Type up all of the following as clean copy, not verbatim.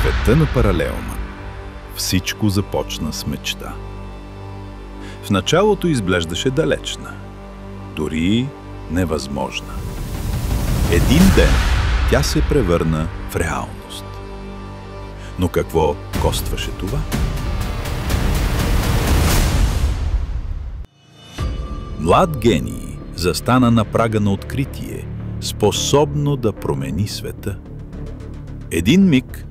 света на паралелма всичко започна с мечта. В началото изглеждаше далечна, дори невъзможна. Един ден тя се превърна в реалност. Но какво костваше това? Млад гений застана на прага на откритие, способно да промени света. Един миг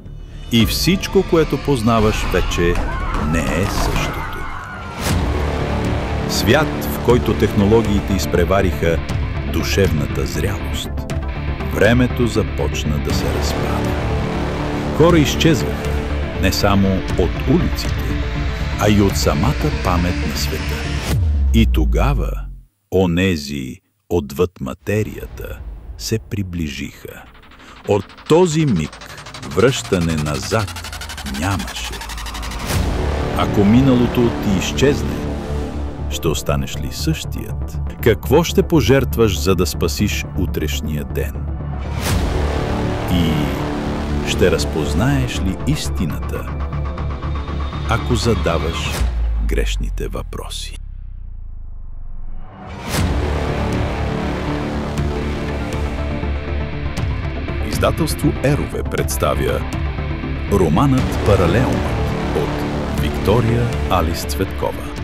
и всичко, което познаваш, вече не е същото. Свят, в който технологиите изпревариха душевната зрялост. Времето започна да се разпада. Хора изчезваха не само от улиците, а и от самата памет на света. И тогава онези отвъд материята се приближиха. От този миг връщане назад нямаше. Ако миналото ти изчезне, ще останеш ли същият? Какво ще пожертваш, за да спасиш утрешния ден? И ще разпознаеш ли истината, ако задаваш грешните въпроси? Издателство Ерове представя романът «Паралелма» от Виктория Алис Цветкова.